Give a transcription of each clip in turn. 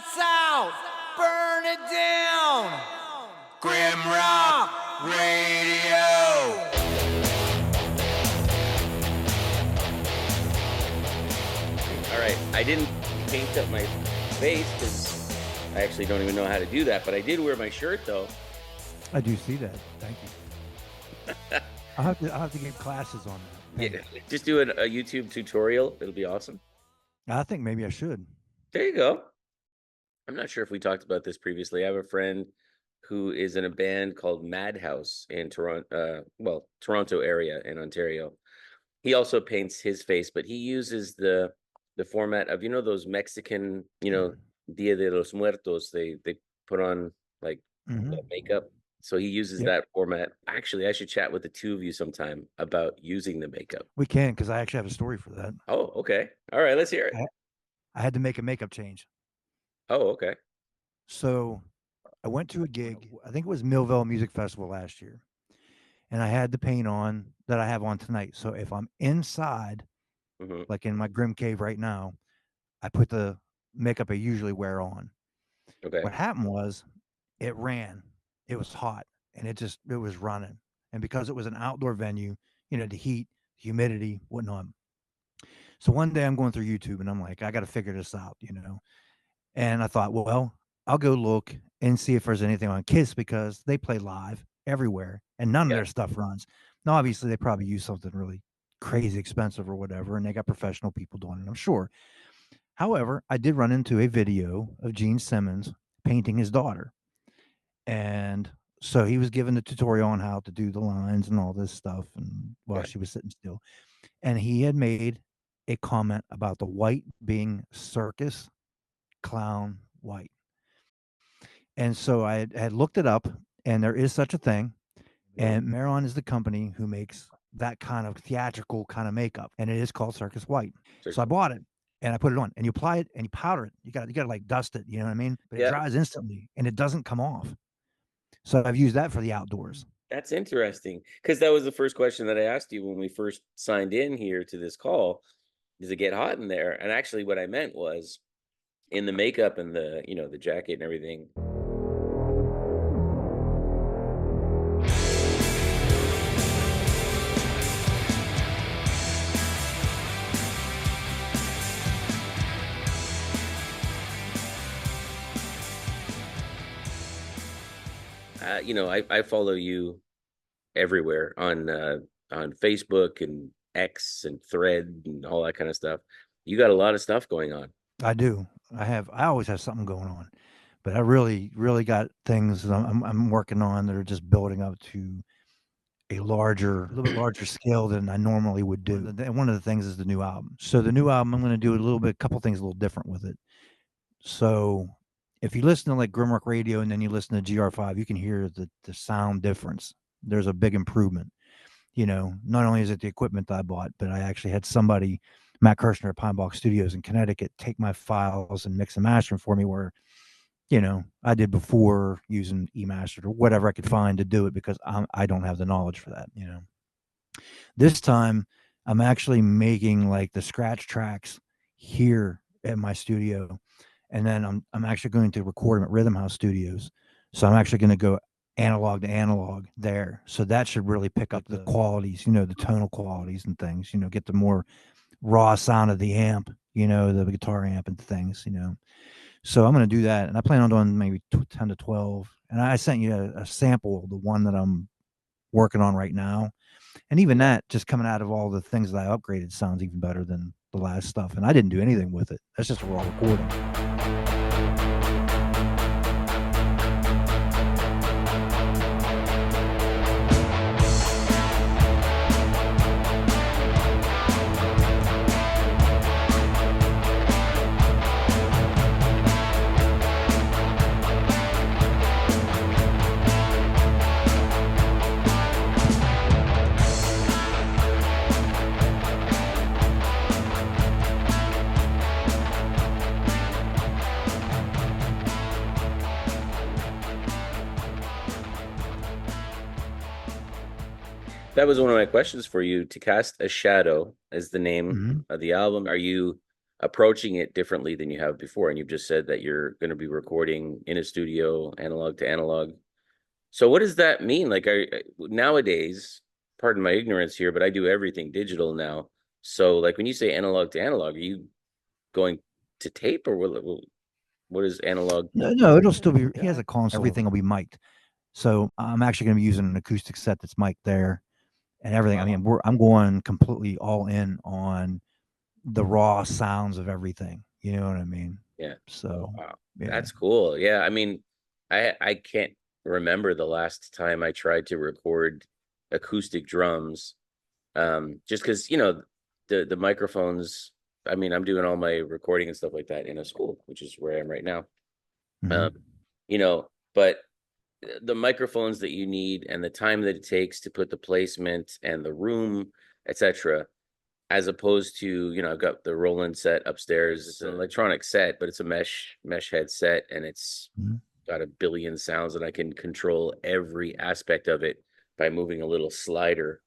Lights out! Burn it down! GrimRock Radio! All right, I didn't paint up my face because I actually don't even know how to do that, but I did wear my shirt though. I do see that. Thank you. I'll have to get classes on that. Yeah, just do a YouTube tutorial. It'll be awesome. I think maybe I should. There you go. I'm not sure if we talked about this previously. I have a friend who is in a band called Madhaus in Toronto, Toronto area in Ontario. He also paints his face, but he uses the format of, those Mexican, Dia de los Muertos. They put on like makeup. So he uses that format. Actually, I should chat with the two of you sometime about using the makeup. We can, because I actually have a story for that. Oh, okay. All right, let's hear it. I had to make a makeup change. Oh, okay. So I went to a gig. I think it was Millville Music Festival last year. And I had the paint on that I have on tonight. So if I'm inside, like in my Grim Cave right now, I put the makeup I usually wear on. Okay. What happened was it ran. It was hot and it was running. And because it was an outdoor venue, the heat, humidity, whatnot. So one day I'm going through YouTube and I'm like, I got to figure this out, And I thought, well, I'll go look and see if there's anything on Kiss because they play live everywhere and none of their stuff runs. Now, obviously, they probably use something really crazy expensive or whatever, and they got professional people doing it, I'm sure. However, I did run into a video of Gene Simmons painting his daughter. And so he was given the tutorial on how to do the lines and all this stuff and while she was sitting still. And he had made a comment about the white being circus clown white. And so I had looked it up, and there is such a thing. And Maron is the company who makes that kind of theatrical kind of makeup, and it is called Circus White. So I bought it, and I put it on, and you apply it, and you powder it. You got to like dust it, you know what I mean? But it dries instantly, and it doesn't come off. So I've used that for the outdoors. That's interesting, because that was the first question that I asked you when we first signed in here to this call. Does it get hot in there? And actually, what I meant was in the makeup and the the jacket and everything. I follow you everywhere on Facebook and X and Thread and all that kind of stuff. You got a lot of stuff going on. I do. I always have something going on, but I really, really got things I'm working on that are just building up to a little bit larger scale than I normally would do. One of the things is the new album. So the new album, I'm going to do a couple things a little different with it. So if you listen to like GrimRock Radio and then you listen to GR5, you can hear the sound difference. There's a big improvement. Not only is it the equipment that I bought, but I actually had somebody, Matt Kirshner at Pine Box Studios in Connecticut, take my files and mix and master them for me where, I did before using eMastered or whatever I could find to do it because I don't have the knowledge for that, This time I'm actually making like the scratch tracks here at my studio. And then I'm actually going to record them at Rhythm House Studios. So I'm actually going to go analog to analog there. So that should really pick up the qualities, the tonal qualities and things, get the more raw sound of the amp, the guitar amp and things, So I'm going to do that. And I plan on doing maybe 10 to 12. And I sent you a sample of the one that I'm working on right now. And even that, just coming out of all the things that I upgraded, sounds even better than the last stuff. And I didn't do anything with it. That's just a raw recording. That was one of my questions for you. To Cast a Shadow is the name of the album. Are you approaching it differently than you have before. And you've just said that you're going to be recording in a studio, analog to analog. So what does that mean? Like nowadays, pardon my ignorance here, but I do everything digital now. So like when you say analog to analog, are you going to tape, or what is analog? No, it'll still be. He has a console. Everything will be mic'd. So I'm actually going to be using an acoustic set that's mic'd there and everything. I mean, I'm going completely all in on the raw sounds of everything. You know what I mean? Yeah. So Wow. yeah. That's cool. Yeah. I mean, I can't remember the last time I tried to record acoustic drums. Just because, you know, the microphones, I mean, I'm doing all my recording and stuff like that in a school, which is where I am right now. You know, but the microphones that you need and the time that it takes to put the placement and the room, etc., as opposed to, you know, I've got the Roland set upstairs. It's an electronic set, but it's a mesh headset, and it's got a billion sounds, and I can control every aspect of it by moving a little slider.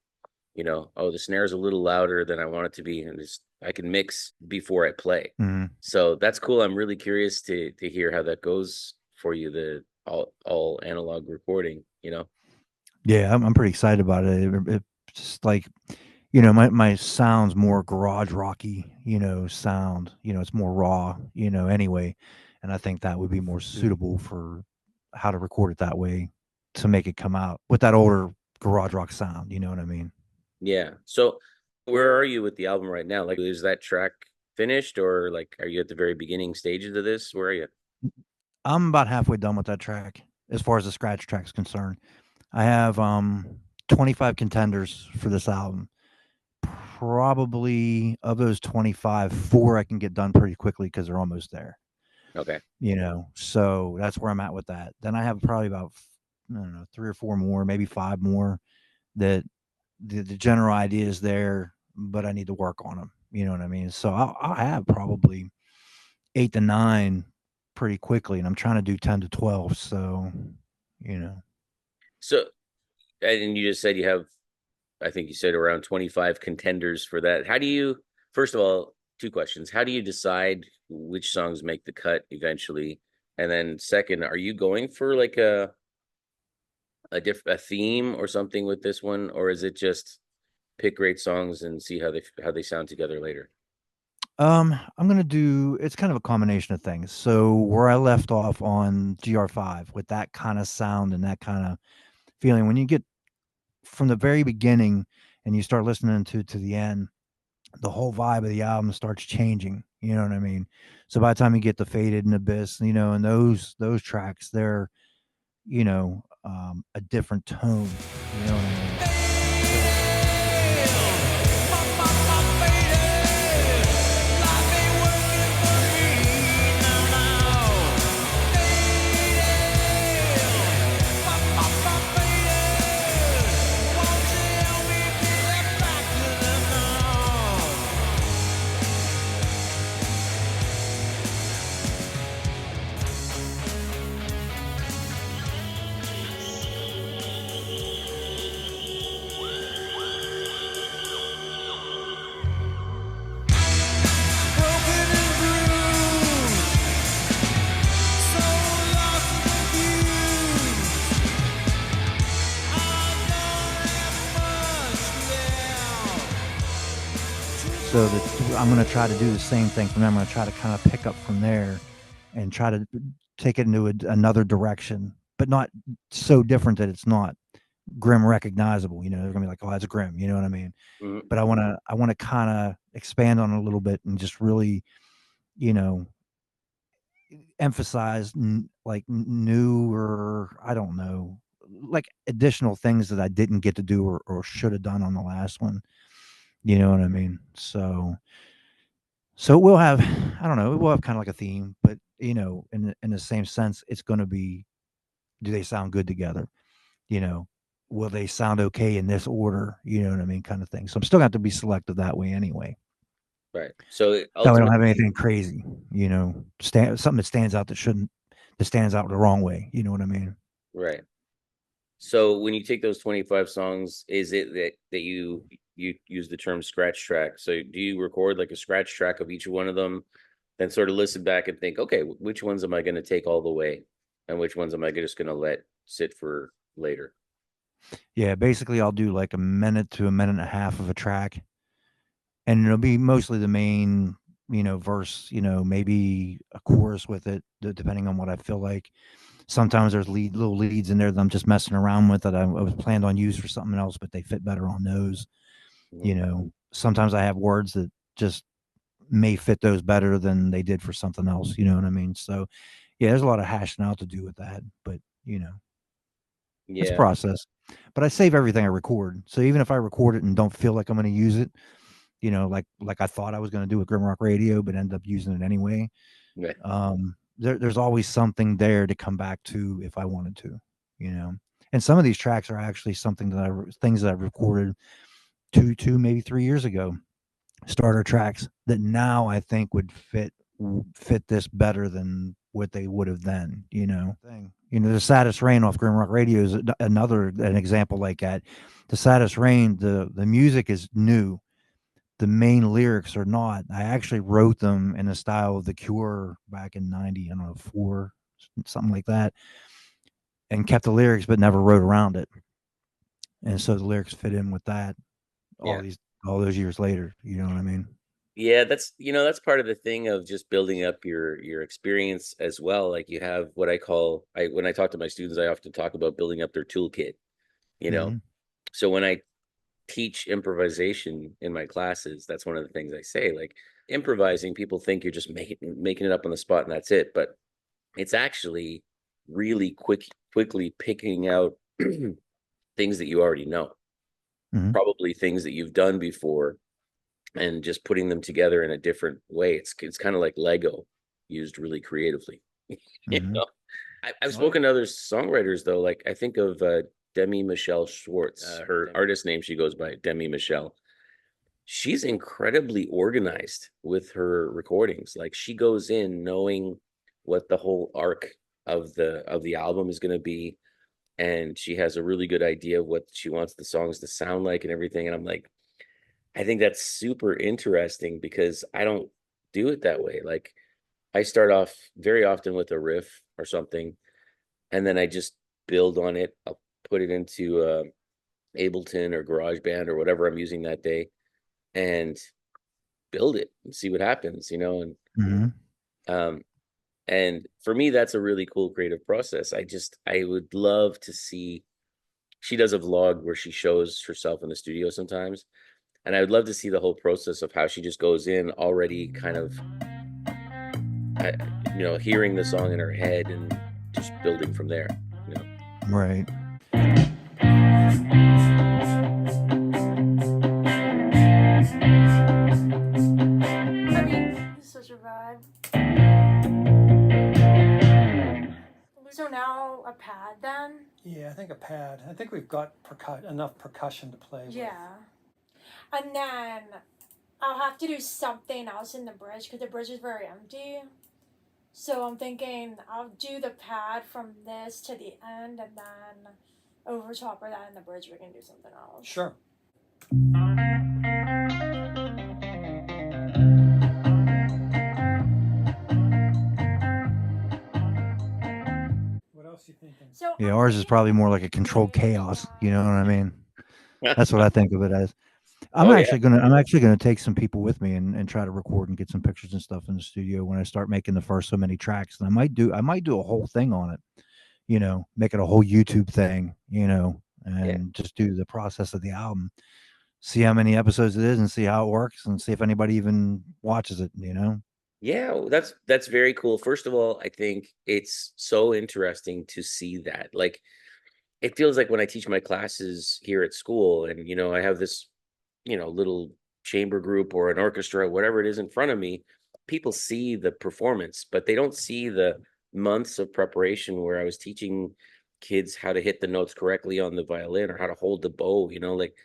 You know, oh, the snare's a little louder than I want it to be, and I can mix before I play. So that's cool. I'm really curious to hear how that goes for you, the all analog recording, you know. Yeah, I'm pretty excited about it. It's just like, you know, my sound's more garage rocky, you know, sound. You know, it's more raw, you know, anyway. And I think that would be more suitable for how to record it that way to make it come out with that older garage rock sound. You know what I mean? Yeah. So where are you with the album right now? Like, is that track finished, or like are you at the very beginning stages of this? Where are you? I'm about halfway done with that track as far as the scratch track's concerned. I have 25 contenders for this album. Probably of those 25, 4 I can get done pretty quickly because they're almost there. Okay. You know, so that's where I'm at with that. Then I have probably about, I don't know, 3 or 4 more, maybe 5 more that the general idea is there, but I need to work on them. You know what I mean? So I'll have probably 8 to 9 pretty quickly, and I'm trying to do 10 to 12. So, you know. So, and you just said you have, I think you said around 25 contenders for that. How do you, first of all, 2 questions. How do you decide which songs make the cut eventually? And then second, are you going for like a theme or something with this one, or is it just pick great songs and see how they sound together later? I'm gonna do. It's kind of a combination of things. So where I left off on GR5 with that kind of sound and that kind of feeling, when you get from the very beginning and you start listening to the end, the whole vibe of the album starts changing. You know what I mean? So by the time you get to Faded and Abyss, you know, and those tracks, they're, you know, a different tone. You know what I mean? So I'm going to try to do the same thing from there. I'm going to try to kind of pick up from there and try to take it into another direction, but not so different that it's not Grim recognizable. You know, they're gonna be like, "Oh, that's Grim." You know what I mean? But I want to kind of expand on it a little bit and just really, you know, emphasize like new, or I don't know, like additional things that I didn't get to do or should have done on the last one. You know what I mean? So we'll have, I don't know, we'll have kind of like a theme, but you know, in the same sense, it's going to be, do they sound good together? You know, will they sound okay in this order? You know what I mean, kind of thing. So I'm still going to have to be selective that way anyway. Right. So That way I don't have anything crazy. You know, something that stands out that stands out the wrong way. You know what I mean? Right. So when you take those 25 songs, is it that you you use the term scratch track. So do you record like a scratch track of each one of them, then sort of listen back and think, okay, which ones am I going to take all the way, and which ones am I just going to let sit for later? Yeah, basically I'll do like a minute to a minute and a half of a track, and it'll be mostly the main, verse, maybe a chorus with it, depending on what I feel like. Sometimes there's little leads in there that I'm just messing around with that I was planned on use for something else, but they fit better on those. Sometimes I have words that just may fit those better than they did for something else. You know what I mean? So yeah, there's a lot of hashing out to do with that, but it's a Yeah. process. But I save everything I record. So even if I record it and don't feel like I'm going to use it, like I thought I was going to do with GrimRock Radio, but end up using it anyway. Right. There's always something there to come back to if I wanted to, And some of these tracks are actually things that I recorded two, maybe 3 years ago, starter tracks that now I think would fit this better than what they would have then, the Saddest Rain off GrimRock Radio is an example like that. The Saddest Rain, the music is new. The main lyrics are not. I actually wrote them in the style of The Cure back in 90, I don't know, 4, something like that, and kept the lyrics but never wrote around it. And so the lyrics fit in with that all those years later. You know what I mean? Yeah, that's part of the thing of just building up your experience as well. Like you have what when I talk to my students, I often talk about building up their toolkit, Mm-hmm. So when I teach improvisation in my classes, that's one of the things I say. Like improvising, people think you're just making it up on the spot and that's it, but it's actually really quickly picking out things that you already know, probably things that you've done before, and just putting them together in a different way. It's kind of like Lego used really creatively. I've spoken to other songwriters though. Like I think of Demi Michelle Schwartz, her artist name, she goes by Demi Michelle. She's incredibly organized with her recordings. Like she goes in knowing what the whole arc of the album is going to be, and she has a really good idea of what she wants the songs to sound like and everything. And I'm like, I think that's super interesting because I don't do it that way. Like I start off very often with a riff or something, and then I just build on it. I'll put it into Ableton or GarageBand or whatever I'm using that day, and build it and see what happens, and for me, that's a really cool creative process. I would love to see. She does a vlog where she shows herself in the studio sometimes, and I would love to see the whole process of how she just goes in already kind of, hearing the song in her head and just building from there. Right. Such a vibe. So now a pad then? Yeah, I think a pad. I think we've got enough percussion to play with. Yeah. And then I'll have to do something else in the bridge because the bridge is very empty. So I'm thinking I'll do the pad from this to the end, and then over top of that in the bridge we can do something else. Sure. What else are you thinking? So yeah, ours is probably more like a controlled chaos. You know what I mean? That's what I think of it as. I'm actually gonna take some people with me and try to record and get some pictures and stuff in the studio when I start making the first so many tracks. And I might do a whole thing on it, make it a whole YouTube thing, and just do the process of the album, see how many episodes it is and see how it works and see if anybody even watches it, Yeah, that's very cool. First of all, I think it's so interesting to see that. Like it feels like when I teach my classes here at school and I have this little chamber group or an orchestra, whatever it is in front of me, people see the performance, but they don't see the months of preparation where I was teaching kids how to hit the notes correctly on the violin or how to hold the bow, like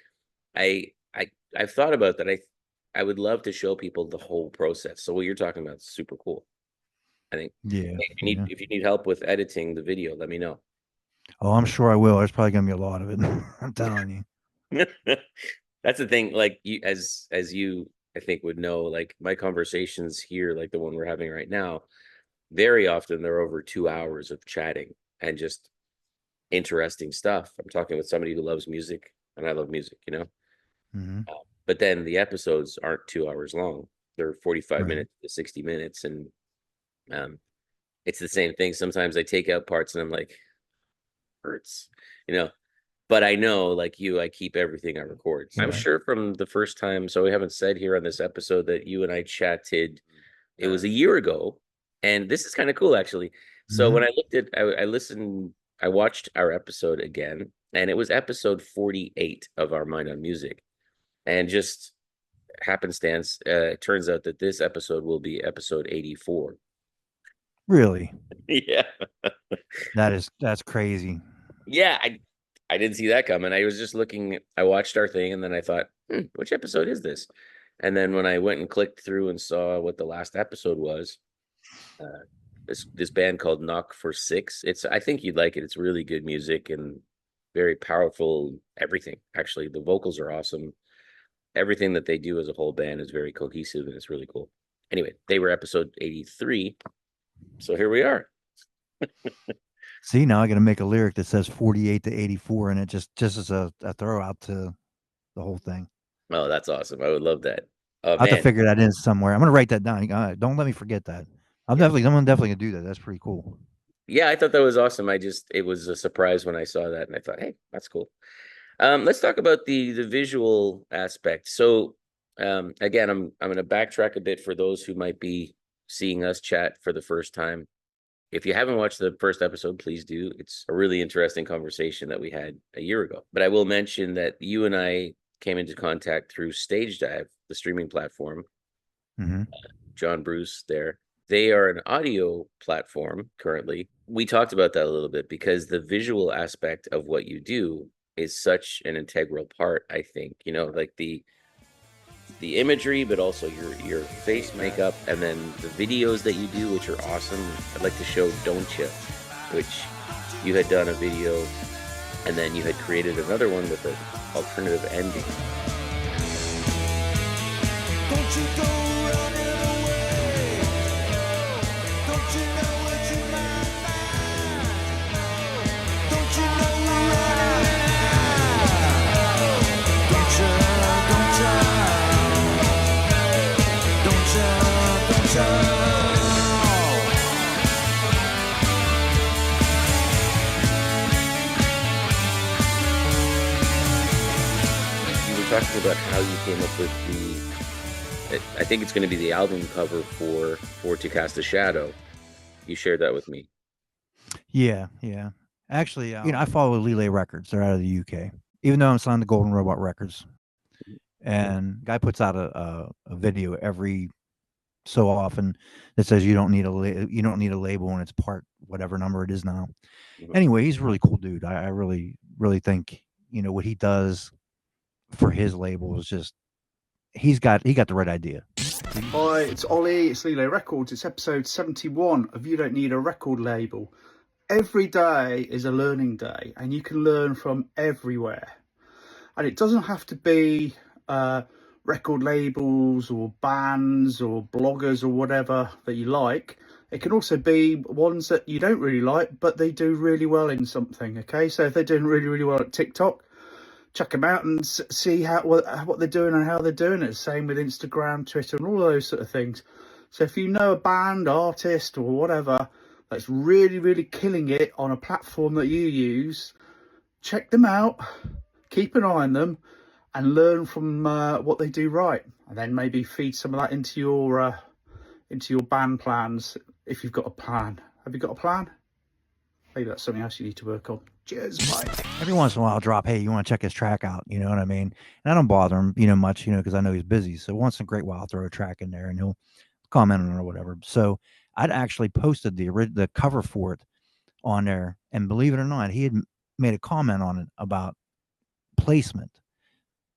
I've thought about that. I would love to show people the whole process. So what you're talking about is super cool. I think if you need help with editing the video, let me know. Oh, I'm sure I will. There's probably gonna be a lot of it. I'm telling you. That's the thing. Like you, as you, I think would know, like my conversations here, like the one we're having right now, very often they're over 2 hours of chatting and just interesting stuff. I'm talking with somebody who loves music, and I love music, you know. Hmm. But then the episodes aren't 2 hours long; they're 45 Right. minutes to 60 minutes, and um, it's the same thing. Sometimes I take out parts, and I'm like, hurts, you know. But I know, like you, I keep everything I record. I'm Right. sure from the first time, so we haven't said here on this episode that you and I chatted, it was a year ago. And this is kind of cool, actually. So Hmm. when I looked at, I listened, I watched our episode again, and it was episode 48 of Our Mind on Music. And just happenstance, it turns out that this episode will be episode 84. Really? Yeah. That's crazy. Yeah, I didn't see that coming. I was just looking, I watched our thing and then I thought, which episode is this? And then when I went and clicked through and saw what the last episode was, this band called Knock for Six. I think you'd like it. It's really good music and very powerful everything. Actually, the vocals are awesome. Everything that they do as a whole band is very cohesive and it's really cool. Anyway, they were episode 83. So here we are. See, now I got to make a lyric that says 48 to 84, and it just as a throw out to the whole thing. Oh, that's awesome. I would love that. Oh, I have to man. figure that in somewhere. I'm gonna write that down. Don't let me forget that. I'm Yeah. definitely gonna do that. That's pretty cool. Yeah, I thought that was awesome. It was a surprise when I saw that and I thought, hey, that's cool. Let's talk about the visual aspect. So again, I'm gonna backtrack a bit for those who might be seeing us chat for the first time. If you haven't watched the first episode, please do. It's a really interesting conversation that we had a year ago. But I will mention that you and I came into contact through Stagedive, the streaming platform. Hmm. John Bruce there. They are an audio platform currently. We talked about that a little bit because the visual aspect of what you do is such an integral part, I think, you know, like the imagery, but also your face makeup, and then the videos that you do, which are awesome. I'd like to show Don't Ya, which you had done a video, and then you had created another one with an alternative ending. Don't you go running away. Don't you know what you might find? Don't you know we're running out? Don't you, don't you, don't you, don't you? You were talking about how you came up with I think it's going to be the album cover for To Cast a Shadow. You shared that with me. Yeah. Actually, I follow Lele Records. They're out of the UK. Even though I'm signed to Golden Robot Records, and guy puts out a video every so often that says you don't need a label, and it's part whatever number it is now. Mhm. Anyway, he's a really cool dude. I really think what he does for his label is just he got the right idea. Hi, it's Ollie, it's Lele Records, it's episode 71 of You Don't Need a Record Label. Every day is a learning day and you can learn from everywhere. And it doesn't have to be record labels or bands or bloggers or whatever that you like. It can also be ones that you don't really like, but they do really well in something, okay? So if they're doing really, really well at TikTok, check them out and see what they're doing and how they're doing it. Same with Instagram, Twitter, and all those sort of things. So if you know a band, artist, or whatever that's really, really killing it on a platform that you use, check them out, keep an eye on them, and learn from what they do right. And then maybe feed some of that into your band plans if you've got a plan. Have you got a plan? Maybe that's something else you need to work on. Cheers, bye. Every once in a while, I'll drop, hey, you want to check his track out? You know what I mean? And I don't bother him, much, because I know he's busy. So once in a great while, I'll throw a track in there and he'll comment on it or whatever. So I'd actually posted the cover for it on there, and believe it or not, he had made a comment on it about placement,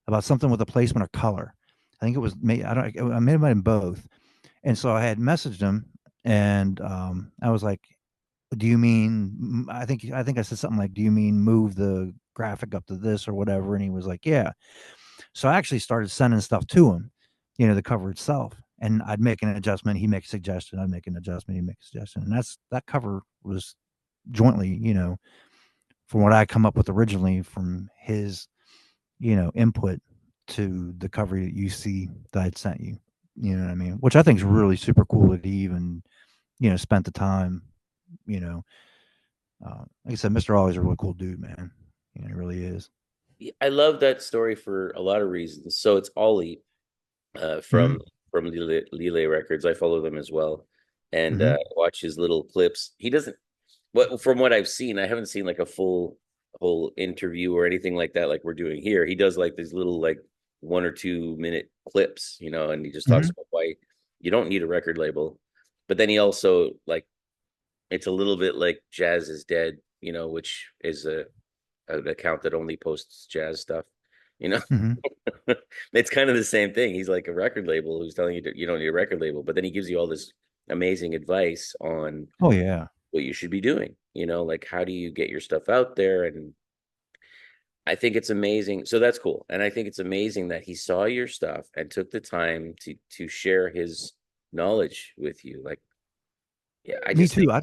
about something with a placement or color. I think it was me. I may have been both. And so I had messaged him, and I was like, do you mean, I think I said something like, do you mean move the graphic up to this or whatever? And he was like, yeah. So I actually started sending stuff to him, the cover itself. And I'd make an adjustment, he'd make a suggestion, I'd make an adjustment, he'd make a suggestion. And that cover was jointly, from what I come up with originally from his, input to the cover that you see that I'd sent you. You know what I mean? Which I think is really super cool that he even, spent the time, like I said, Mr. Ollie's a really cool dude, man. He really is. I love that story for a lot of reasons. So it's Ollie from Lele Records. I follow them as well, and watch his little clips. He doesn't. From what I've seen, I haven't seen like a whole interview or anything like that, like we're doing here. He does like these little like 1 or 2 minute clips, and he just talks about why you don't need a record label. But then he also like, it's a little bit like Jazz is Dead, which is an account that only posts jazz stuff. It's kind of the same thing. He's like a record label who's telling you you don't need a record label, but then he gives you all this amazing advice on what you should be doing, like how do you get your stuff out there. And I think it's amazing. So that's cool. And I think it's amazing that he saw your stuff and took the time to share his knowledge with you. Like, yeah, Me too. I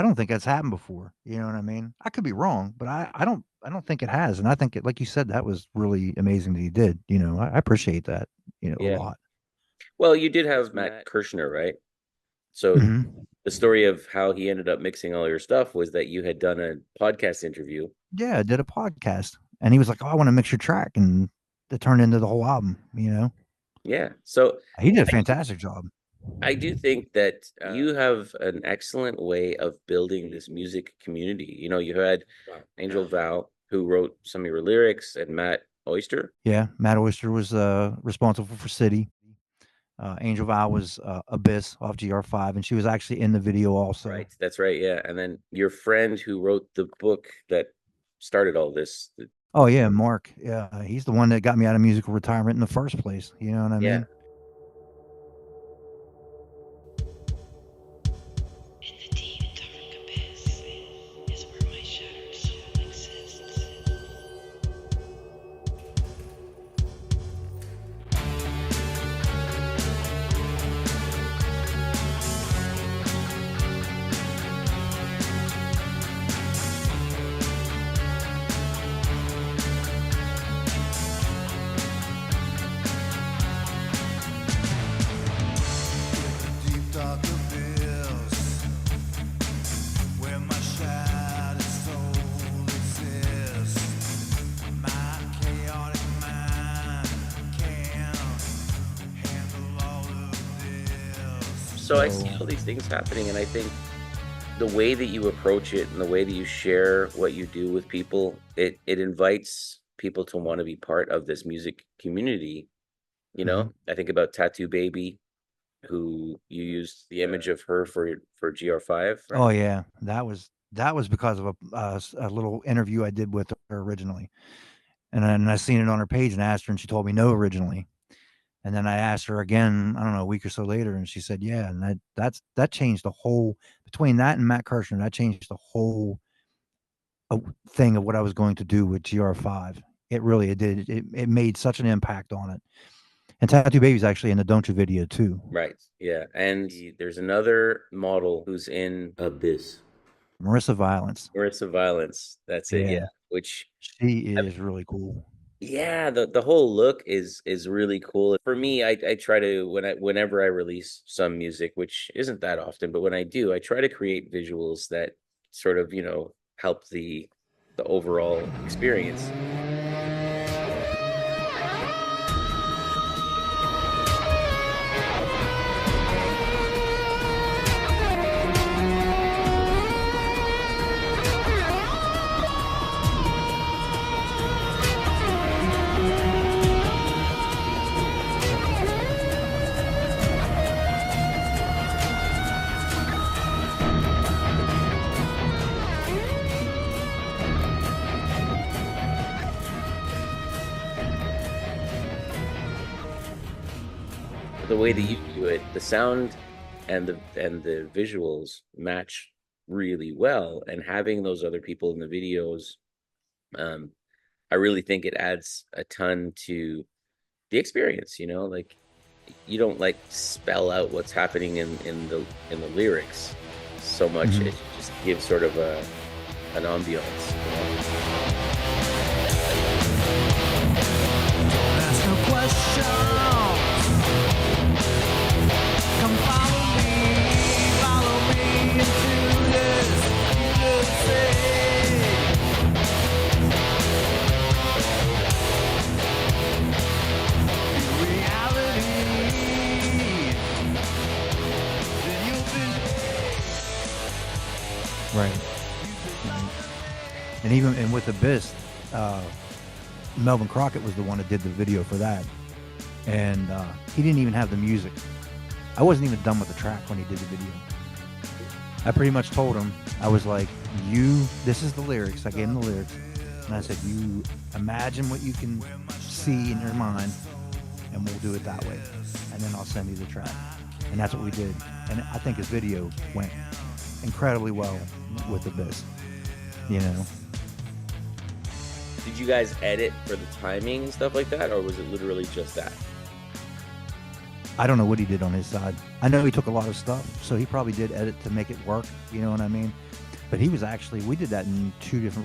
don't think that's happened before. You know what I mean? I could be wrong, but I don't think it has. And I think like you said, that was really amazing that he did. I appreciate that, a lot. Well, you did have Matt Kirshner, right? So the story of how he ended up mixing all your stuff was that you had done a podcast interview. Yeah, I did a podcast, and he was like, "Oh, I want to mix your track," and it turned into the whole album. Yeah. So he did a fantastic job. I do think that you have an excellent way of building this music community. You had Angel Val, who wrote some of your lyrics, and Matt Oyster. Yeah, Matt Oyster was responsible for City. Angel Val was Abyss off GR5, and she was actually in the video also. Right, that's right, yeah. And then your friend who wrote the book that started all this. Oh, yeah, Mark. Yeah, he's the one that got me out of musical retirement in the first place. You know what I mean? So I see all these things happening, and I think the way that you approach it and the way that you share what you do with people, it invites people to want to be part of this music community. I think about Tattoo Babii, who you used the image of her for GR5. Right? Oh yeah, that was because of a little interview I did with her originally, and then I seen it on her page and asked her, and she told me no originally. And then I asked her again, I don't know, a week or so later, and she said, yeah. And that changed the whole, between that and Matt Kirshner, that changed the whole thing of what I was going to do with GR5. It really, it did. It made such an impact on it. And Tattoo Baby's actually in the Don't You video too. Right. Yeah. And there's another model who's in Abyss. Marissa Violence. That's it. Yeah. Which she is really cool. Yeah, the whole look is really cool. For me, I try to whenever I release some music, which isn't that often, but when I do, I try to create visuals that sort of, help the overall experience. The way that you do it, the sound and the visuals match really well, and having those other people in the videos I really think it adds a ton to the experience, you know, like you don't like spell out what's happening in the lyrics so much. Mhm. It just gives sort of an ambiance, you know? Ask no questions. Come follow me into this reality. Then you'll be Right. And even and with Abyss, Melvin Crockett was the one that did the video for that, and he didn't even have the music. I wasn't even done with the track when he did the video. I pretty much told him, I was like, this is the lyrics. I gave him the lyrics, and I said, you imagine what you can see in your mind, and we'll do it that way, and then I'll send you the track. And that's what we did. And I think his video went incredibly well with Abyss, you know. Did you guys edit for the timing and stuff like that, or was it literally just that? I don't know what he did on his side. I know he took a lot of stuff, so he probably did edit to make it work, you know what I mean? But he was actually, we did that in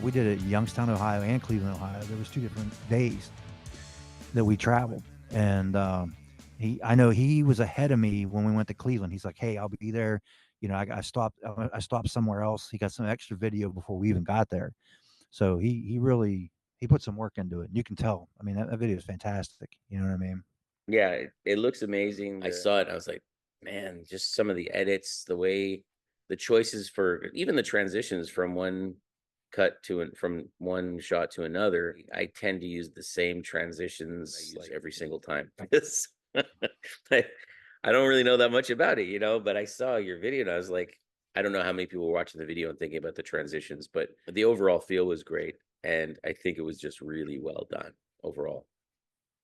we did it in Youngstown, Ohio and Cleveland, Ohio. There was 2 different days that we traveled. And I know he was ahead of me when we went to Cleveland. He's like, hey, I'll be there. You know, I stopped somewhere else. He got some extra video before we even got there. So he really put some work into it. And you can tell. I mean, that video is fantastic. You know what I mean? Yeah, it looks amazing. I saw it. I was like, man, just some of the edits, the way the choices for even the transitions from one cut from one shot to another. I tend to use the same transitions like every single time. I, I don't really know that much about it, you know, but I saw your video and I was like, I don't know how many people were watching the video and thinking about the transitions, but the overall feel was great. And I think it was just really well done overall.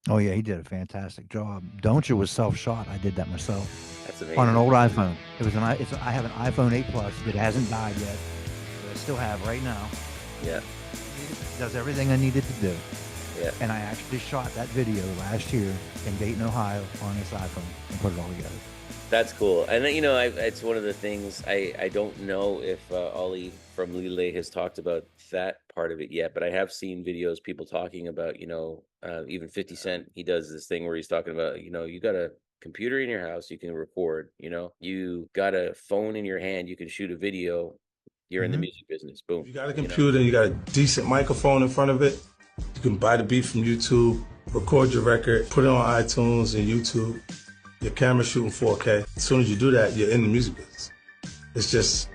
Oh yeah, he did a fantastic job. Don't You was self-shot. I did that myself That's amazing. on an old iPhone. It was I have an iPhone 8 Plus that hasn't died yet, that I still have right now. Yeah. It does everything I needed to do. Yeah. And I actually shot that video last year in Dayton, Ohio on this iPhone and put it all together. That's cool. And you know, it's one of the things I don't know if Ollie from Lille has talked about that part of it yet, but I have seen videos, people talking about, you know, even 50 Cent, he does this thing where he's talking about, you know, you got a computer in your house, you can record, you know, you got a phone in your hand, you can shoot a video, you're in the music business. Boom. You got a computer, you got a decent microphone in front of it, you can buy the beat from YouTube, record your record, put it on iTunes and YouTube. Your camera's shooting 4K. As soon as you do that, you're in the music business. It's just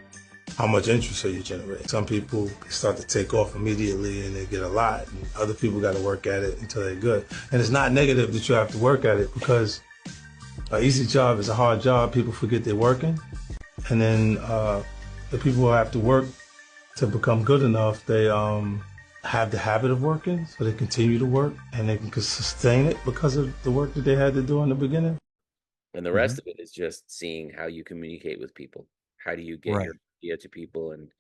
how much interest are you generating. Some people start to take off immediately and they get a lot. And other people got to work at it until they're good. And it's not negative that you have to work at it, because an easy job is a hard job. People forget they're working. And then the people who have to work to become good enough, they have the habit of working, so they continue to work and they can sustain it because of the work that they had to do in the beginning. And the rest of it is just seeing how you communicate with people. How do you get your idea to people, and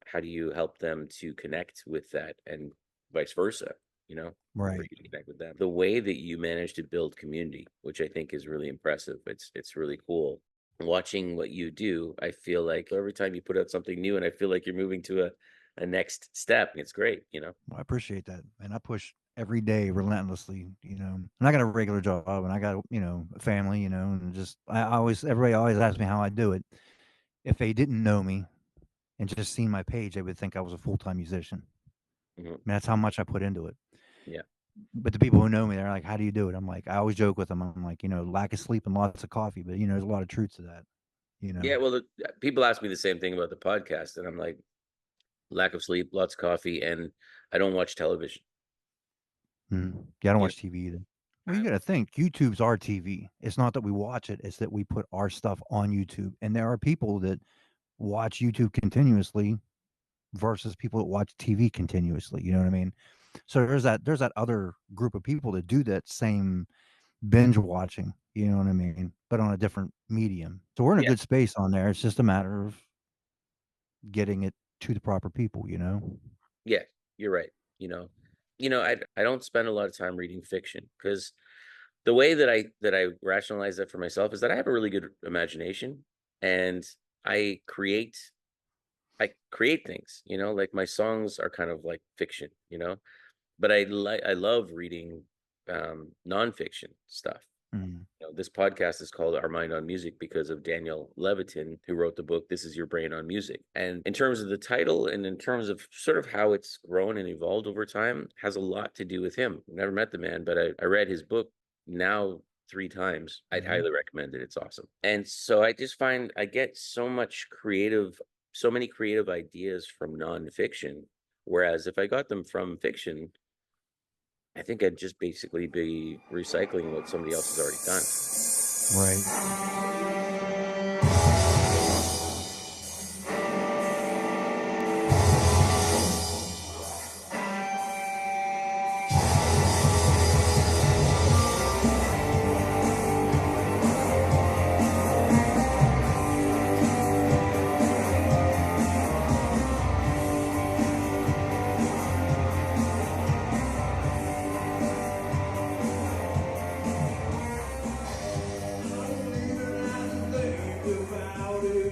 how do you help them to connect with that, and vice versa, you know? Right. For you to connect with them. The way that you manage to build community, which I think is really impressive. It's really cool. Watching what you do, I feel like every time you put out something new, and I feel like you're moving to a next step. It's great, you know? Well, I appreciate that. And I push every day relentlessly, you know. And I got a regular job, and I got, you know, a family, you know, and just everybody always asks me how I do it. If they didn't know me and just seen my page, they would think I was a full-time musician. I mean, that's how much I put into it. Yeah. But the people who know me, they're like, how do you do it? I'm like, I always joke with them. I'm like, you know, lack of sleep and lots of coffee, but you know, there's a lot of truth to that, you know? Yeah. Well, people ask me the same thing about the podcast, and I'm like, lack of sleep, lots of coffee, and I don't watch television. Yeah, I don't watch TV either. Well, you got to think, YouTube's our TV. It's not that we watch it, it's that we put our stuff on YouTube. And there are people that watch YouTube continuously versus people that watch TV continuously. You know what I mean? So there's that other group of people that do that same binge watching, you know what I mean? But on a different medium. So we're in a good space on there. It's just a matter of getting it to the proper people, you know? Yeah, you're right. You know, I don't spend a lot of time reading fiction because the way that I rationalize that for myself is that I have a really good imagination, and I create I create things, like my songs are kind of like fiction, but I love reading nonfiction stuff. Mm. This podcast is called Our Mind on Music because of Daniel Levitin, who wrote the book This Is Your Brain on Music. And in terms of the title and in terms of sort of how it's grown and evolved over time, has a lot to do with him. Never met the man, but I read his book now 3 times. I'd highly recommend it. It's awesome. And so I just find I get so many creative ideas from nonfiction. Whereas if I got them from fiction, I think I'd just basically be recycling what somebody else has already done. Right.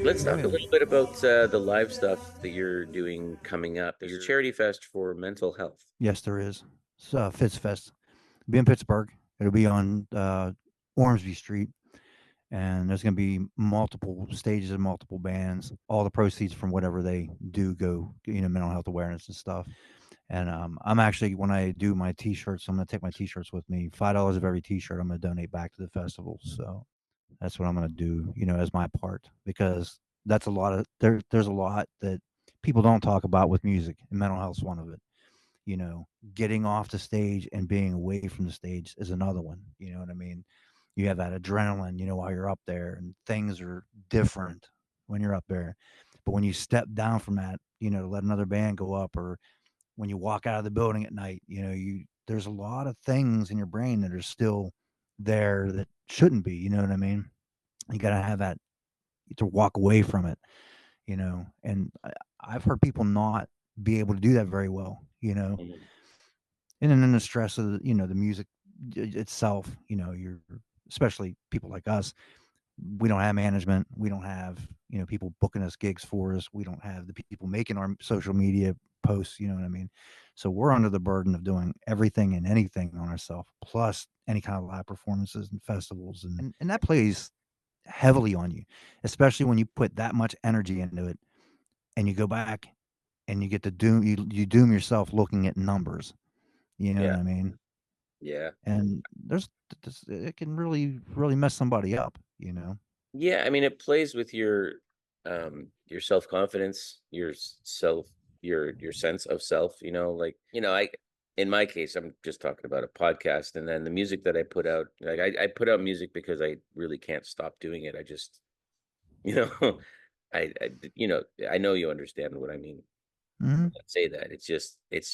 Let's talk a Yeah. little bit about the live stuff that you're doing coming up. There's a charity fest for mental health. Yes, there is. It's FitzFest. It'll be in Pittsburgh. It'll be on Ormsby Street, and there's going to be multiple stages and multiple bands. All the proceeds from whatever they do go, mental health awareness and stuff. And I'm actually, when I do my T-shirts, I'm going to take my T-shirts with me. $5 of every T-shirt I'm going to donate back to the festival. So that's what I'm going to do, as my part, because that's a lot of there's a lot that people don't talk about with music, and mental health's one of it. Getting off the stage and being away from the stage is another one. You know what I mean? You have that adrenaline, while you're up there, and things are different when you're up there. But when you step down from that, to let another band go up, or when you walk out of the building at night, there's a lot of things in your brain that are still there that shouldn't be. You know what I mean? You got to have that to walk away from it, and I've heard people not be able to do that very well, Mhm. and then in the stress of the music itself, you're, especially people like us, we don't have management, we don't have people booking us gigs for us, we don't have the people making our social media posts, you know what I mean? So we're under the burden of doing everything and anything on ourselves, plus any kind of live performances and festivals, and that plays heavily on you, especially when you put that much energy into it and you go back and you get to you doom yourself looking at numbers. You know Yeah. what I mean? Yeah. And it can really, really mess somebody up, Yeah. I mean, it plays with your self-confidence, your sense of self, in my case, I'm just talking about a podcast, and then the music that I put out, like I put out music because I really can't stop doing it. I just, you know, I know you understand what I mean. Mhm. I say that it's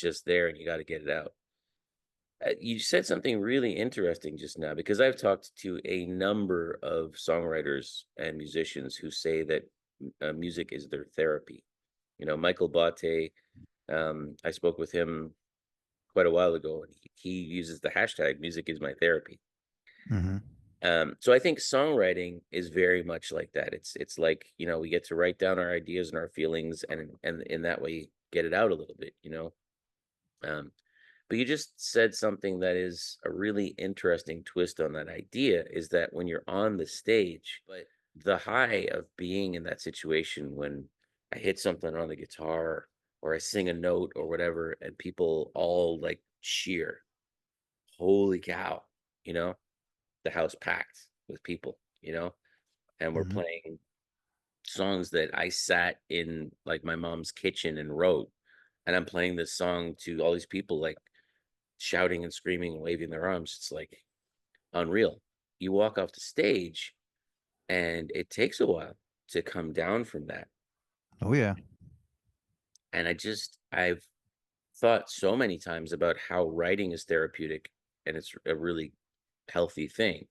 just there, and you got to get it out. You said something really interesting just now, because I've talked to a number of songwriters and musicians who say that music is their therapy. Michael Bate, I spoke with him quite a while ago, and he uses the hashtag music is my therapy. Mhm. So I think songwriting is very much like that. It's like, we get to write down our ideas and our feelings, and in that way get it out a little bit. Um, but you just said something that is a really interesting twist on that idea, is that when you're on the stage, but the high of being in that situation, when I hit something on the guitar or I sing a note or whatever, and people all like cheer, holy cow, you know, the house packed with people, and we're Mhm. playing songs that I sat in like my mom's kitchen and wrote, and I'm playing this song to all these people, like shouting and screaming and waving their arms. It's like unreal. You walk off the stage and it takes a while to come down from that. Oh yeah. And I've thought so many times about how writing is therapeutic, and it's a really healthy thing.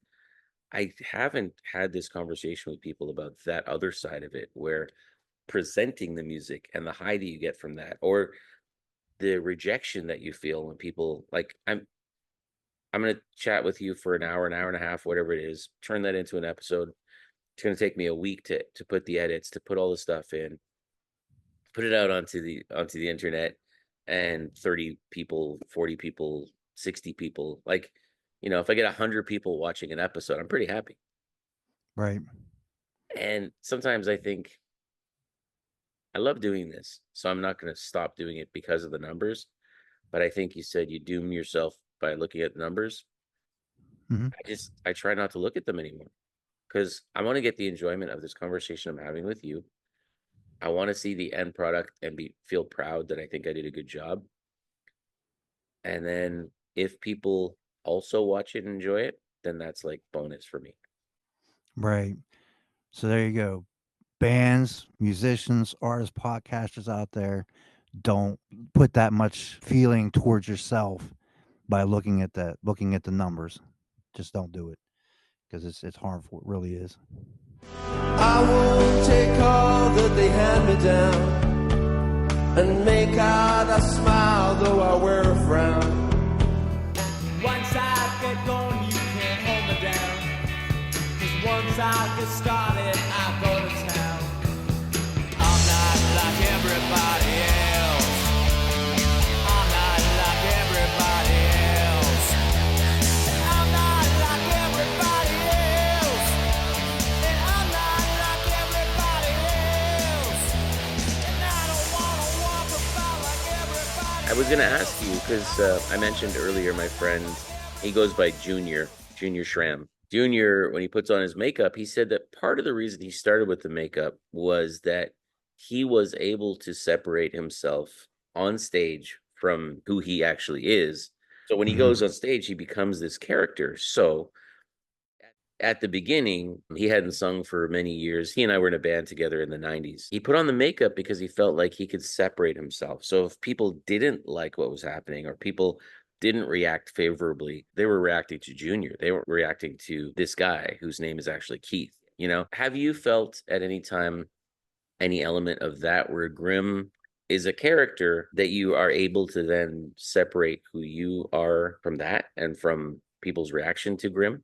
I haven't had this conversation with people about that other side of it, where presenting the music and the high that you get from that, or the rejection that you feel when people like I'm going to chat with you for an hour and a half, whatever it is, turn that into an episode. It's going to take me a week to put the edits, to put all the stuff in, put it out onto the internet, and 30 people, 40 people, 60 people, like, you know, if I get 100 people watching an episode, I'm pretty happy. Right. And sometimes I think I love doing this, so I'm not going to stop doing it because of the numbers. But I think you said you doom yourself by looking at the numbers. Mhm. I try not to look at them anymore because I want to get the enjoyment of this conversation I'm having with you. I want to see the end product and feel proud that I think I did a good job. And then if people also watch it and enjoy it, then that's like bonus for me. Right. So there you go. Bands, musicians, artists, podcasters out there, don't put that much feeling towards yourself by looking at the numbers. Just don't do it because it's harmful. It really is. I won't take all that they hand me down and make out I smile though I wear a frown. Once I get going, you can't hold me down. 'Cause once I get started, I go to town. I'm not like everybody else. I'm not like everybody else. I'm not like everybody else. And I'm not like everybody else. And I don't wanna walk about like everybody. I was going to ask you because I mentioned earlier my friend, he goes by Junior Schramm. Junior, when he puts on his makeup, he said that part of the reason he started with the makeup was that he was able to separate himself on stage from who he actually is. So when he goes on stage, he becomes this character. So at the beginning, he hadn't sung for many years. He and I were in a band together in the 90s. He put on the makeup because he felt like he could separate himself. So if people didn't like what was happening or people didn't react favorably, they were reacting to Junior. They weren't reacting to this guy whose name is actually Keith. You know, have you felt at any time any element of that where Grim is a character that you are able to then separate who you are from that and from people's reaction to Grim?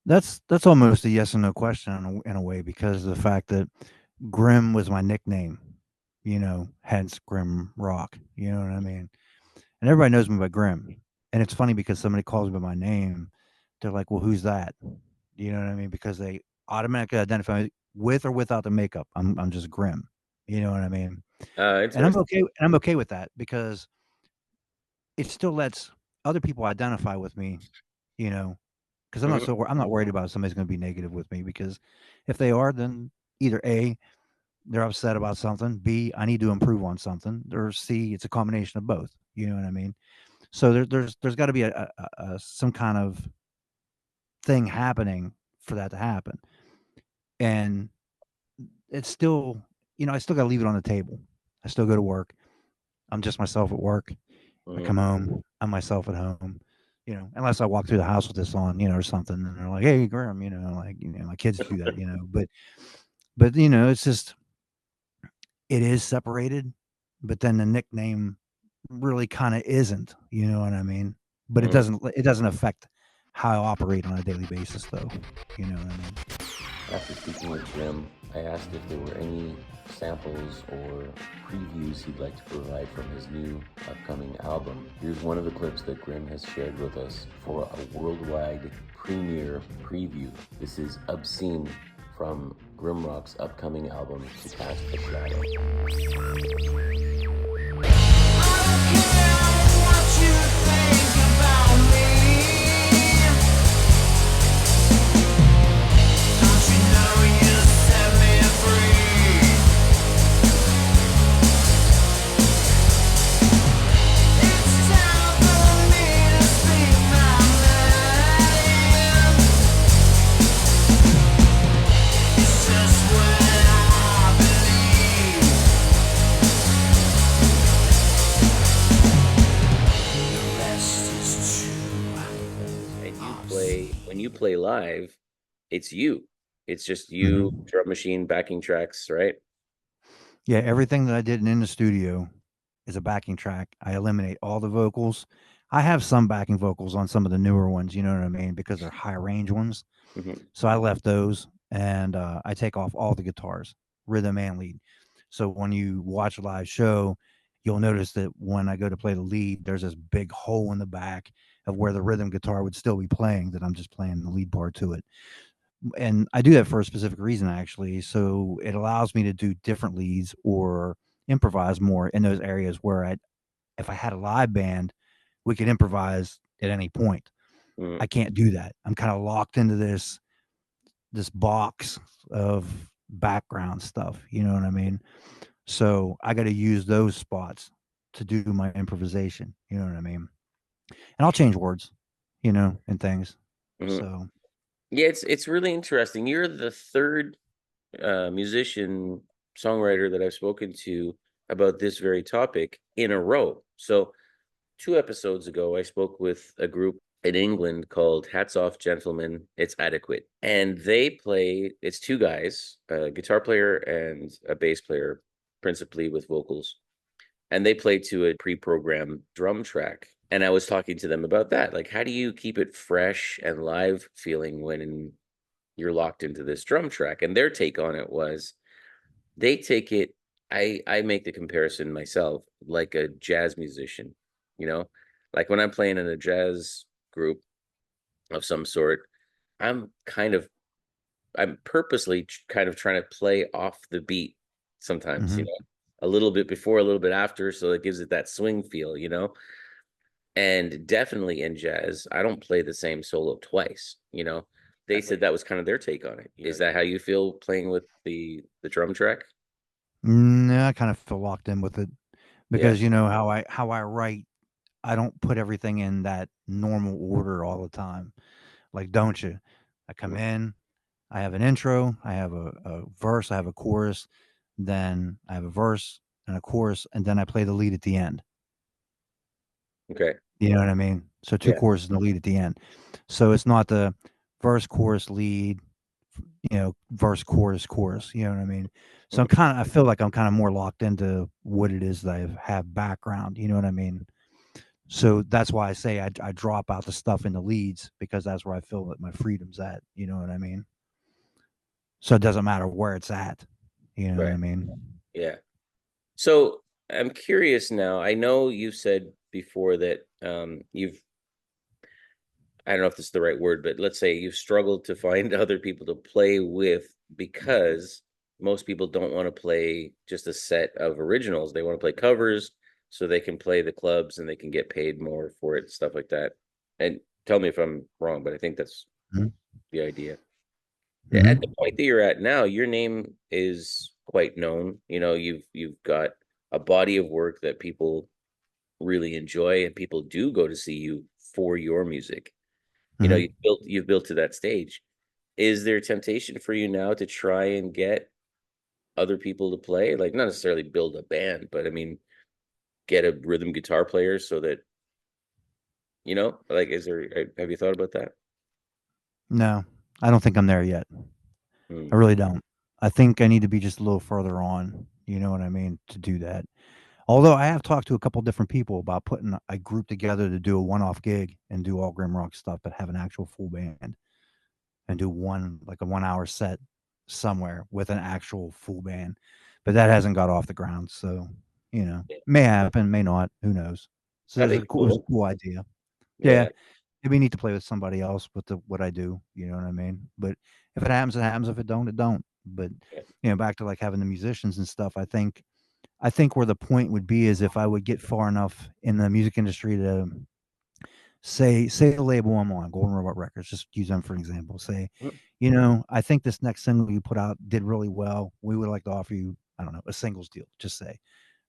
That's almost a yes or no question in a way because of the fact that Grim was my nickname, hence GrimRock. You know what I mean? And everybody knows me by Grim. And it's funny because somebody calls me by my name, they're like, "Well, who's that?" You know what I mean? Because they automatically identify me with or without the makeup. I'm just Grim. You know what I mean? And I'm okay with that because it still lets other people identify with me, because I'm not worried about if somebody's going to be negative with me because if they are, then either A, they're upset about something, B, I need to improve on something, or C, it's a combination of both. You know what I mean? So there's got to be a some kind of thing happening for that to happen, and it's still, I still got to leave it on the table. I still go to work. I'm just myself at work. I come home. I'm myself at home. Unless I walk through the house with this on, or something, and they're like, "Hey, Grim," my kids do that, but it's just, it is separated, but then the nickname really kind of isn't, you know what I mean? But it doesn't affect how I operate on a daily basis, though. You know what I mean? After speaking with Jim, I asked if there were any samples or previews he'd like to provide from his new upcoming album. Here's one of the clips that Grim has shared with us for a worldwide premiere preview. This is Obscene from GrimRock's upcoming album, To Cast the Shadow. When you play live, it's you. It's just you, drum machine, backing tracks, right? Yeah, everything that I did in the studio is a backing track, I eliminate all the vocals. I have some backing vocals on some of the newer ones, you know what I mean, because they're high range ones. Mhm. So I left those, and I take off all the guitars, rhythm and lead. So when you watch a live show, you'll notice that when I go to play the lead, there's this big hole in the back of where the rhythm guitar would still be playing, that I'm just playing the lead part to it. And I do that for a specific reason, actually. So it allows me to do different leads or improvise more in those areas where if I had a live band, we could improvise at any point. Mhm. I can't do that. I'm kind of locked into this box of background stuff. You know what I mean? So I got to use those spots to do my improvisation. You know what I mean? And I'll change words, and things. Mhm. So Yeah, it's really interesting. You're the third musician songwriter that I've spoken to about this very topic in a row. So 2 episodes ago, I spoke with a group in England called Hats Off Gentlemen, It's Adequate. And they play, it's two guys, a guitar player and a bass player, principally with vocals. And they play to a pre-programmed drum track. And I was talking to them about that. Like, how do you keep it fresh and live feeling when you're locked into this drum track? And their take on it was they take it, I make the comparison myself, like a jazz musician, you know, like when I'm playing in a jazz group of some sort, I'm kind of I'm purposely kind of trying to play off the beat sometimes, mhm. a little bit before, a little bit after, so it gives it that swing feel, and definitely in jazz, I don't play the same solo twice, They said that was kind of their take on it. Is that how you feel playing with the drum track? No, I kind of feel locked in with it Yeah. because you know how I write. I don't put everything in that normal order all the time. Like, don't you? I come Mm. in, I have an intro, I have a verse, I have a chorus, then I have a verse and a chorus, and then I play the lead at the end. Okay. You know what I mean? So two Yeah. choruses and the lead at the end. So it's not the verse, chorus, lead, verse, chorus, chorus. You know what I mean? So Mhm. I feel like I'm kind of more locked into what it is that I have background. You know what I mean? So that's why I say I drop out the stuff in the leads, because that's where I feel that my freedom's at. You know what I mean? So it doesn't matter where it's at. You know what Right. I mean? Yeah. So I'm curious now. I know you said before that I don't know if this is the right word, but let's say you've struggled to find other people to play with because most people don't want to play just a set of originals. They want to play covers so they can play the clubs and they can get paid more for it, stuff like that. And tell me if I'm wrong, but I think that's Mhm. the idea. Yeah, at the Mhm. point that you're at now, your name is quite known. You've got a body of work that people really enjoy, and people do go to see you for your music. Mhm. You've built to that stage. Is there temptation for you now to try and get other people to play? Like, not necessarily build a band, but I mean, get a rhythm guitar player so that, like, have you thought about that? No, I don't think I'm there yet. Hmm. I really don't. I think I need to be just a little further on, you know what I mean, to do that. Although I have talked to a couple different people about putting a group together to do a one-off gig and do all GrimRock stuff, but have an actual full band and do a 1 hour set somewhere with an actual full band. But that hasn't got off the ground, so Yeah. may happen, may not. Who knows? So That'd be it's a cool. cool idea. Yeah, Yeah. it'd be neat to play with somebody else with what I do. You know what I mean? But if it happens, it happens. If it don't, it don't. But Yeah. back to like having the musicians and stuff. I think where the point would be is if I would get far enough in the music industry to say the label I'm on, Golden Robot Records, just use them for an example. Say, Mhm. I think this next single you put out did really well. We would like to offer you, I don't know, a singles deal, just say,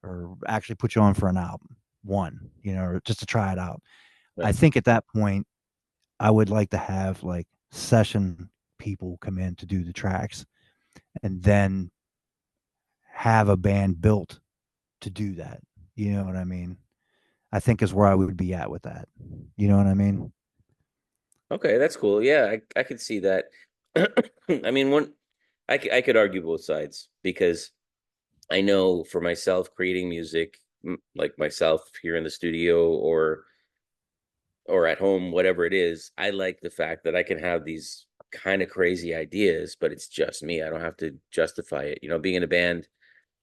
or actually put you on for an album, one, or just to try it out. I Right. think at that point, I would like to have like session people come in to do the tracks and then have a band built to do that. You know what I mean? I think is where I would be at with that. You know what I mean? Okay, that's cool. Yeah, I could see that. I mean, I could argue both sides because I know for myself, creating music like myself here in the studio or at home, whatever it is, I like the fact that I can have these kind of crazy ideas, but it's just me. I don't have to justify it. You know, being in a band,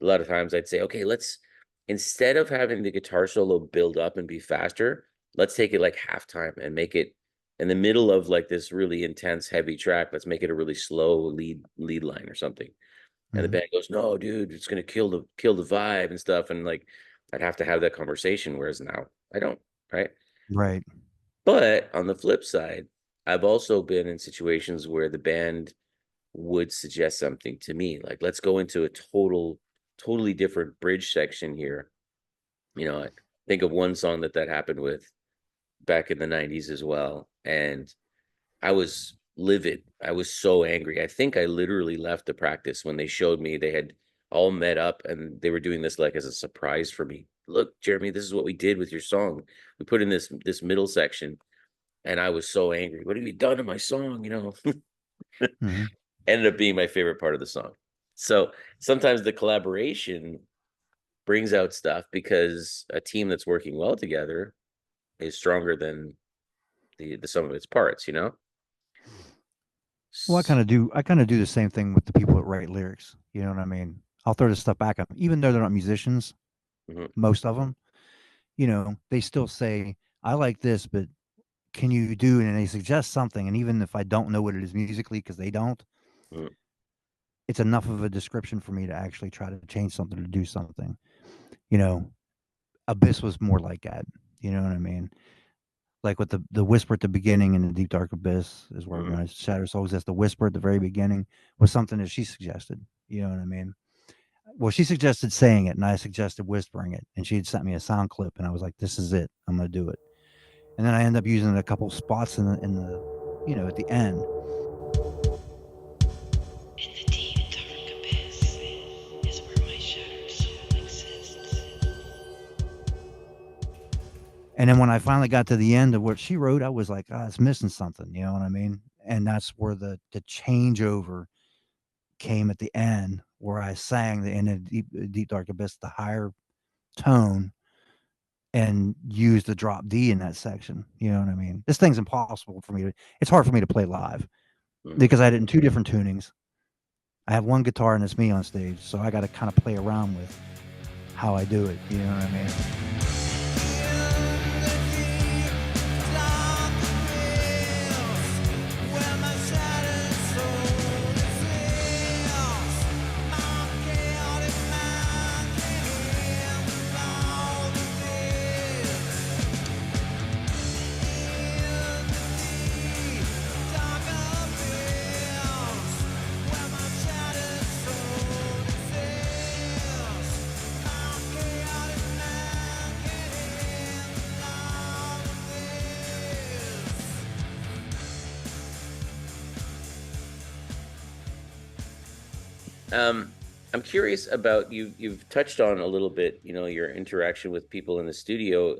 a lot of times I'd say, okay, let's, instead of having the guitar solo build up and be faster, let's take it like halftime and make it in the middle of like this really intense, heavy track. Let's make it a really slow lead line or something. And the Mhm. band goes, no, dude, it's gonna kill the vibe and stuff. And like I'd have to have that conversation, whereas now I don't, right? Right. But on the flip side, I've also been in situations where the band would suggest something to me, like, let's go into a totally different bridge section here. You know, I think of one song that happened with back in the 90s as well. And I was livid. I was so angry. I think I literally left the practice when they showed me they had all met up and they were doing this like as a surprise for me. Look, Jeremy, this is what we did with your song. We put in this middle section, and I was so angry. What have you done to my song? You know, Mhm. ended up being my favorite part of the song. So sometimes the collaboration brings out stuff because a team that's working well together is stronger than the sum of its parts, you know? Well, I kind of do the same thing with the people that write lyrics. You know what I mean? I'll throw this stuff back up, even though they're not musicians. Mhm. Most of them, you know, they still say, "I like this, but can you do?" And they suggest something, and even if I don't know what it is musically, because they don't, Mhm. it's enough of a description for me to actually try to change something to do something. You know, Abyss was more like that. You know what I mean? Like with the whisper at the beginning and the deep dark abyss is where we're Mhm. going to shatter souls. That's the whisper at the very beginning was something that she suggested. You know what I mean? Well, she suggested saying it, and I suggested whispering it, and she had sent me a sound clip, and I was like, "This is it. I'm going to do it." And then I end up using it a couple spots in the, you know, at the end. In the deep dark abyss is where my shattered soul exists. And then when I finally got to the end of what she wrote, I was like, "Ah, it's missing something." You know what I mean? And that's where the changeover came at the end, where I sang the in a deep dark abyss, the higher tone, and used the drop D in that section. You know what I mean? This thing's impossible for me to. It's hard for me to play live Mhm. because I did it in two different tunings. I have one guitar and it's me on stage, so I got to kind of play around with how I do it. You know what I mean? I'm curious about you. You've touched on a little bit, you know, your interaction with people in the studio.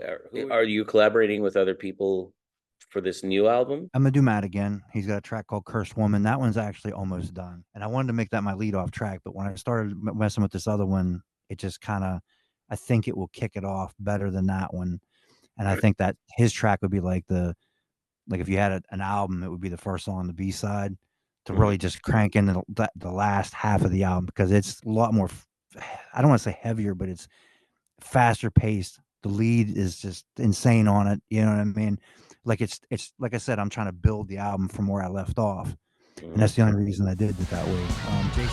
Are you collaborating with other people for this new album? I'm gonna do Matt again. He's got a track called "Cursed Woman." That one's actually almost done, and I wanted to make that my lead off track. But when I started messing with this other one, it just kind of, I think it will kick it off better than that one. And I think that his track would be like like if you had an album, it would be the first song on the B side to Mhm. really just crank in the last half of the album because it's a lot more. I don't want to say heavier, but it's faster paced. The lead is just insane on it. You know what I mean? Like it's like I said, I'm trying to build the album from where I left off, and Mhm. that's the only reason I did it that way. Jason.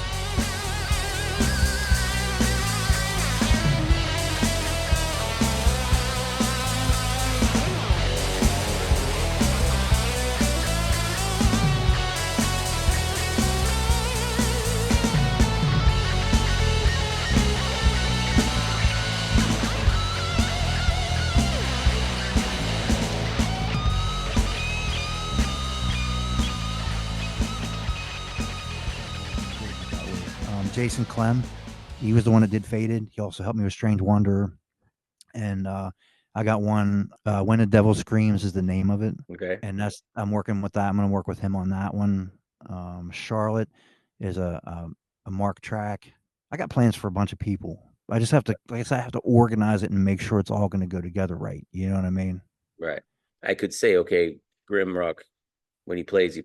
Jason Clem, he was the one that did Faded. He also helped me with Strange Wonder, and I got one. When the Devil Screams is the name of it, Okay. and that's I'm working with that. I'm going to work with him on that one. Charlotte is a Mark track. I got plans for a bunch of people. I just have to, like I said, I have to organize it and make sure it's all going to go together right. You know what I mean? Right. I could say, okay, GrimRock, when he plays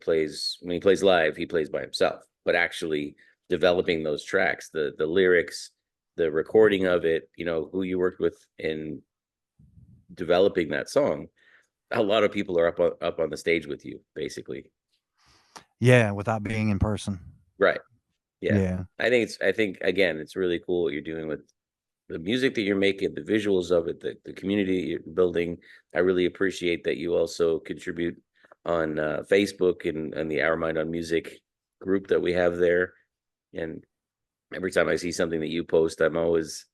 when he plays live, he plays by himself. But actually developing those tracks, the lyrics, the recording of it, you know, who you worked with in developing that song, a lot of people are up on the stage with you, basically. Yeah, without being in person. Right. Yeah. Yeah. I think again, it's really cool what you're doing with the music that you're making, the visuals of it, the community you're building. I really appreciate that you also contribute on Facebook and the Our Mind on Music group that we have there. And every time I see something that you post, I'm always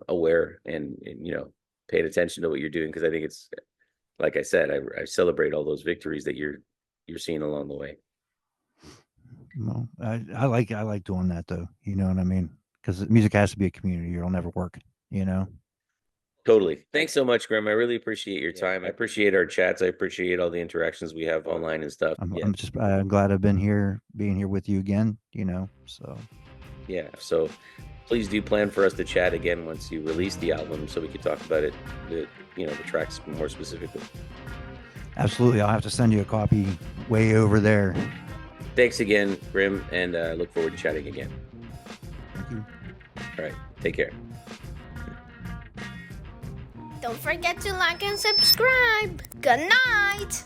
aware and you know, paying attention to what you're doing, because I think it's, like I said, I celebrate all those victories that you're seeing along the way. Well, I like doing that though. You know what I mean? Because music has to be a community, or it'll never work. You know. Totally. Thanks so much, Grim. I really appreciate your time. I appreciate our chats. I appreciate all the interactions we have online and stuff. I'm glad I've been being here with you again. You know. So. Yeah. So please do plan for us to chat again once you release the album, so we can talk about it, the tracks more specifically. Absolutely. I'll have to send you a copy way over there. Thanks again, Grim, and I look forward to chatting again. Thank you. All right. Take care. Don't forget to like and subscribe. Good night.